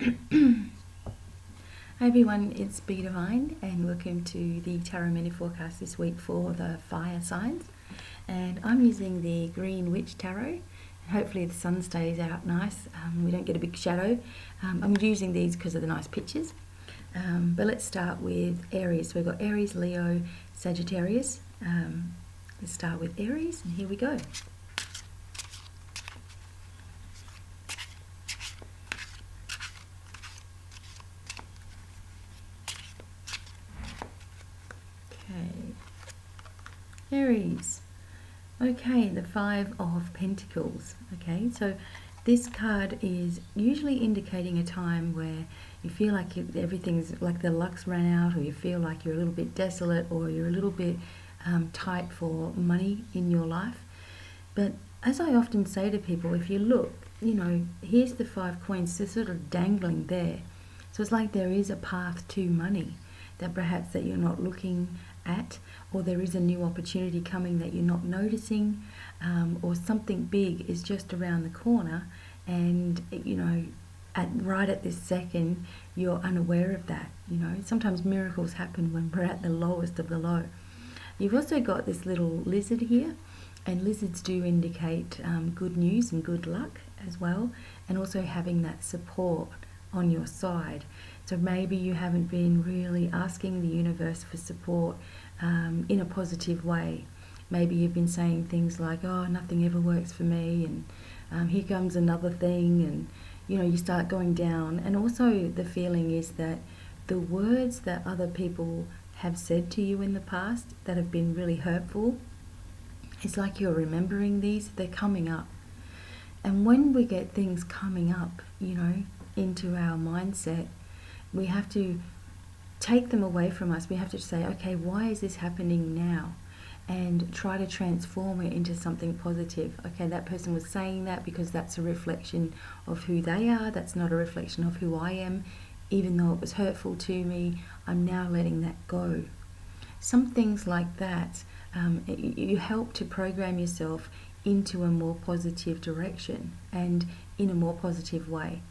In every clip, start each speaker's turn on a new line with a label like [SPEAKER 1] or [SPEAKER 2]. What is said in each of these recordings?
[SPEAKER 1] Hi everyone, it's BDevine and welcome to the Tarot Mini Forecast this week for the fire signs. And I'm using the Green Witch Tarot. Hopefully the sun stays out nice, we don't get a big shadow. I'm using these because of the nice pictures. But let's start with Aries. So we've got Aries, Leo, Sagittarius. Let's start with Aries and here we go. Aries. Okay, the Five of Pentacles. Okay, so this card is usually indicating a time where you feel like everything's like the luck's ran out, or you feel like you're a little bit desolate, or you're a little bit tight for money in your life. But as I often say to people, if you look, you know, here's the 5 coins, they're sort of dangling there. So it's like there is a path to money that perhaps that you're not looking at, or there is a new opportunity coming that you're not noticing, or something big is just around the corner, and you know, right at this second you're unaware of that. You know, sometimes miracles happen when we're at the lowest of the low. You've also got this little lizard here, and lizards do indicate good news and good luck as well, and also having that support on your side. So maybe you haven't been really asking the universe for support in a positive way. Maybe you've been saying things like, oh, nothing ever works for me, and here comes another thing, and you know, you start going down. And also the feeling is that the words that other people have said to you in the past that have been really hurtful, it's like you're remembering these, they're coming up. And when we get things coming up, you know, into our mindset, we have to take them away from us. We have to say, okay, why is this happening now? And try to transform it into something positive. Okay, that person was saying that because that's a reflection of who they are. That's not a reflection of who I am. Even though it was hurtful to me, I'm now letting that go. Some things like that, you help to program yourself into a more positive direction and in a more positive way.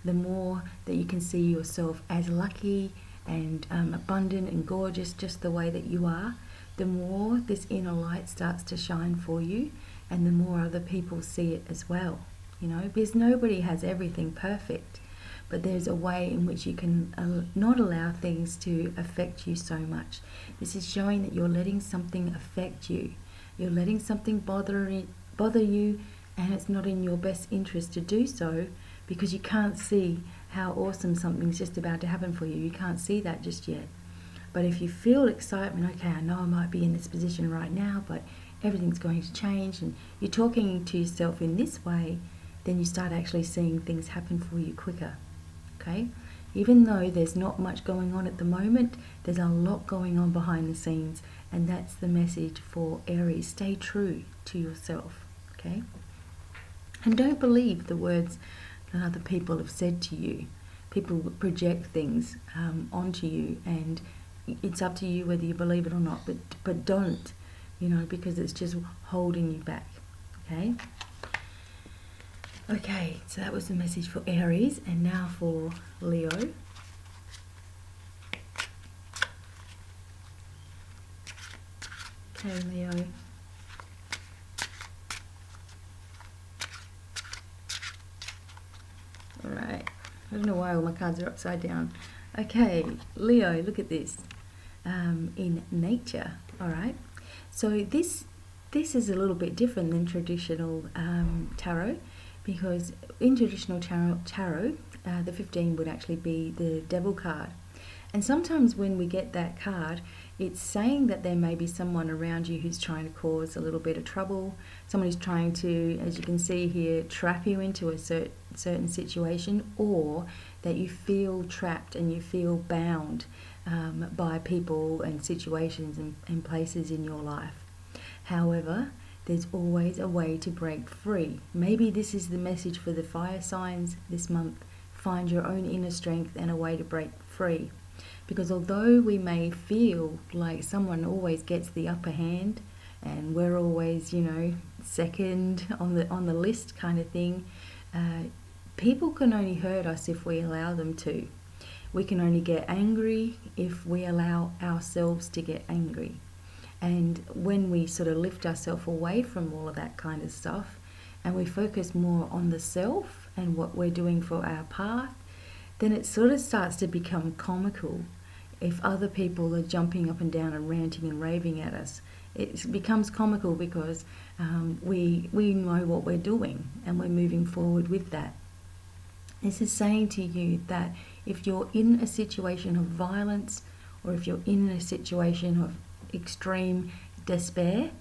[SPEAKER 1] The more that you can see yourself as lucky and abundant and gorgeous just the way that you are, the more this inner light starts to shine for you, and the more other people see it as well. You know, because nobody has everything perfect, but there's a way in which you can not allow things to affect you so much. This is showing that you're letting something affect you. You're letting something bother you, and it's not in your best interest to do so, because you can't see how awesome something's just about to happen for you. You can't see that just yet. But if you feel excitement, okay, I know I might be in this position right now, but everything's going to change, and you're talking to yourself in this way, then you start actually seeing things happen for you quicker. Okay? Even though there's not much going on at the moment, there's a lot going on behind the scenes, and that's the message for Aries. Stay true to yourself. Okay? And don't believe the words that other people have said to you. People project things onto you, and it's up to you whether you believe it or not, but don't, you know, because it's just holding you back. Okay? Okay, so that was the message for Aries, and now for Leo. Okay, Leo. Alright, I don't know why all my cards are upside down. Okay, Leo, look at this. In nature, alright. So this is a little bit different than traditional tarot, because in traditional tarot, the 15 would actually be the Devil card. And sometimes when we get that card, it's saying that there may be someone around you who's trying to cause a little bit of trouble. Someone who's trying to, as you can see here, trap you into a certain situation, or that you feel trapped and you feel bound by people and situations and places in your life. However, there's always a way to break free. Maybe this is the message for the fire signs this month. Find your own inner strength and a way to break free. Because although we may feel like someone always gets the upper hand, and we're always, you know, second on the list kind of thing, people can only hurt us if we allow them to. We can only get angry if we allow ourselves to get angry. And when we sort of lift ourselves away from all of that kind of stuff and we focus more on the self and what we're doing for our path, then it sort of starts to become comical. If other people are jumping up and down and ranting and raving at us, it becomes comical because we know what we're doing and we're moving forward with that. This is saying to you that if you're in a situation of violence or if you're in a situation of extreme despair,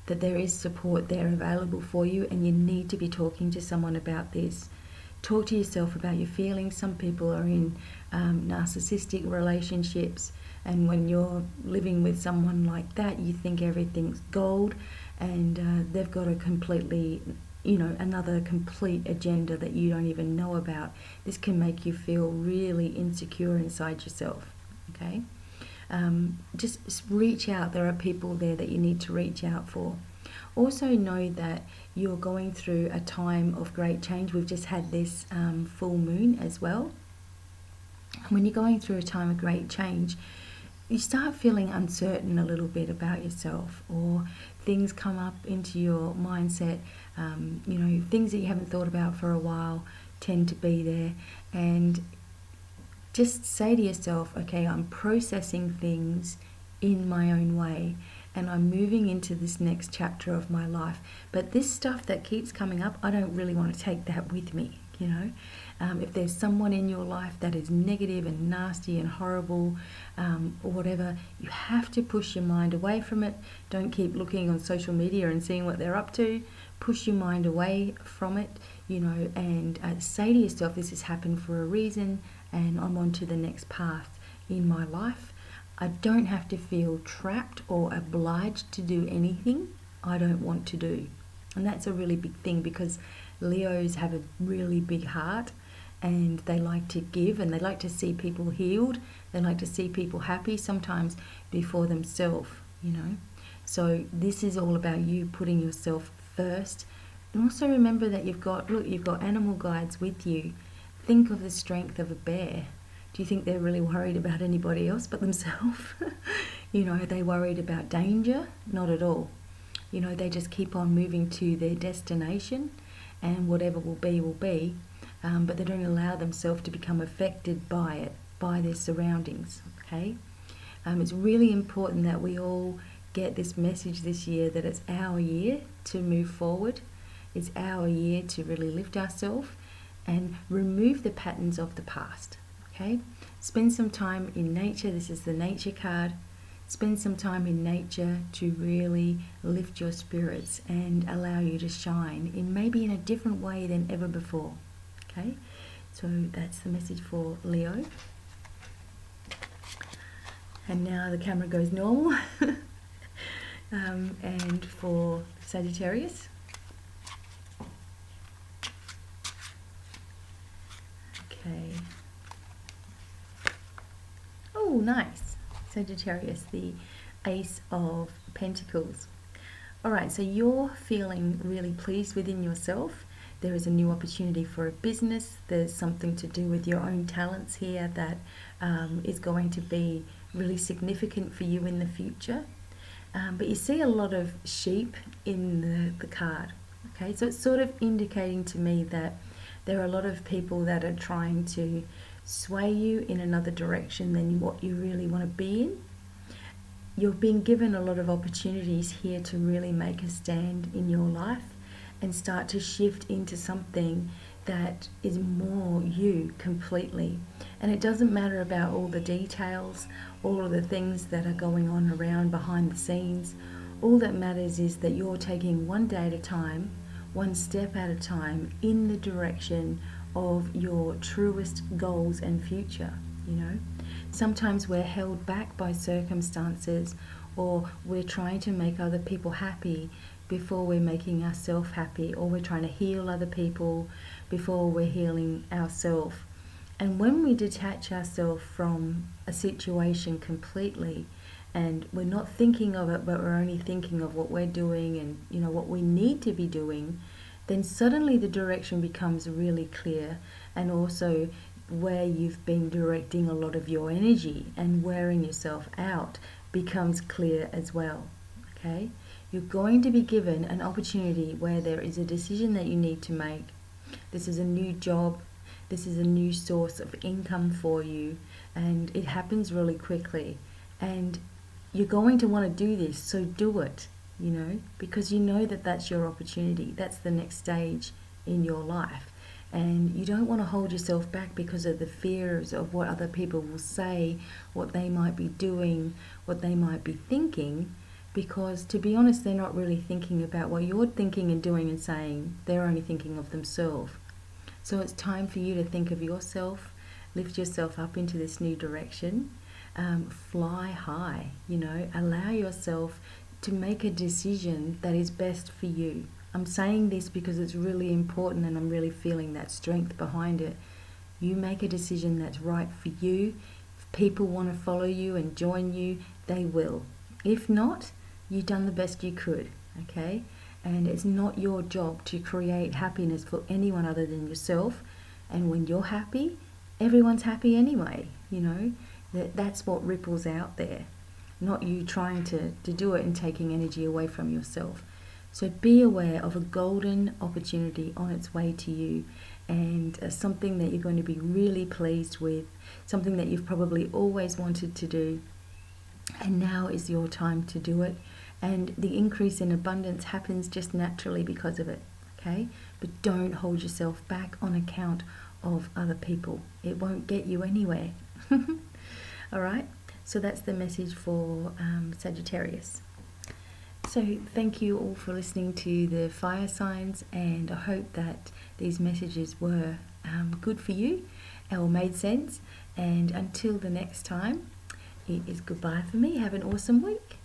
[SPEAKER 1] that there is support there available for you, and you need to be talking to someone about this. Talk to yourself about your feelings. Some people are in narcissistic relationships, and when you're living with someone like that, you think everything's gold, and they've got a completely, another complete agenda that you don't even know about. This can make you feel really insecure inside yourself, okay? Just reach out. There are people there that you need to reach out for. Also know that you're going through a time of great change. We've just had this full moon as well. When you're going through a time of great change, you start feeling uncertain a little bit about yourself, or things come up into your mindset. Things that you haven't thought about for a while tend to be there, and just say to yourself, okay, I'm processing things in my own way and I'm moving into this next chapter of my life. But this stuff that keeps coming up, I don't really want to take that with me, If there's someone in your life that is negative and nasty and horrible, or whatever, you have to push your mind away from it. Don't keep looking on social media and seeing what they're up to. Push your mind away from it, and say to yourself, this has happened for a reason, and I'm on to the next path in my life. I don't have to feel trapped or obliged to do anything I don't want to do. And that's a really big thing, because Leos have a really big heart and they like to give and they like to see people healed. They like to see people happy, sometimes before themselves, So this is all about you putting yourself first. And also remember that you've got animal guides with you. Think of the strength of a bear. Do you think they're really worried about anybody else but themselves? Are they worried about danger? Not at all. They just keep on moving to their destination, and whatever will be, but they don't allow themselves to become affected by it, by their surroundings, okay? It's really important that we all get this message this year, that it's our year to move forward. It's our year to really lift ourselves and remove the patterns of the past, okay? Spend some time in nature. This is the nature card. Spend some time in nature to really lift your spirits and allow you to shine maybe in a different way than ever before, okay? So that's the message for Leo. And now the camera goes normal. And for Sagittarius. Okay. Oh, nice. Sagittarius, the Ace of Pentacles. All right, so you're feeling really pleased within yourself. There is a new opportunity for a business. There's something to do with your own talents here that is going to be really significant for you in the future. But you see a lot of sheep in the card. Okay, so it's sort of indicating to me that there are a lot of people that are trying to sway you in another direction than what you really want to be in. You've been given a lot of opportunities here to really make a stand in your life and start to shift into something that is more you completely. And it doesn't matter about all the details, all of the things that are going on around behind the scenes. All that matters is that you're taking one day at a time, one step at a time, in the direction of your truest goals and future, Sometimes we're held back by circumstances, or we're trying to make other people happy before we're making ourselves happy, or we're trying to heal other people before we're healing ourselves. And when we detach ourselves from a situation completely, and we're not thinking of it, but we're only thinking of what we're doing and what we need to be doing, then suddenly the direction becomes really clear, and also where you've been directing a lot of your energy and wearing yourself out becomes clear as well. Okay? You're going to be given an opportunity where there is a decision that you need to make. This is a new job, this is a new source of income for you, and it happens really quickly. And you're going to want to do this, so do it, you know, because you know that that's your opportunity. That's the next stage in your life. And you don't want to hold yourself back because of the fears of what other people will say, what they might be doing, what they might be thinking. Because to be honest, they're not really thinking about what you're thinking and doing and saying. They're only thinking of themselves. So it's time for you to think of yourself, lift yourself up into this new direction, fly high, you know, allow yourself to make a decision that is best for you. I'm saying this because it's really important, and I'm really feeling that strength behind it. You make a decision that's right for you. If people want to follow you and join you, they will. If not, you've done the best you could, okay? And it's not your job to create happiness for anyone other than yourself. And when you're happy, everyone's happy anyway, you know? That's what ripples out there, not you trying to do it and taking energy away from yourself. So be aware of a golden opportunity on its way to you, and something that you're going to be really pleased with, something that you've probably always wanted to do, and now is your time to do it. And the increase in abundance happens just naturally because of it, okay? But don't hold yourself back on account of other people. It won't get you anywhere. All right? So that's the message for Sagittarius. So thank you all for listening to the fire signs, and I hope that these messages were good for you or made sense. And until the next time, it is goodbye for me. Have an awesome week.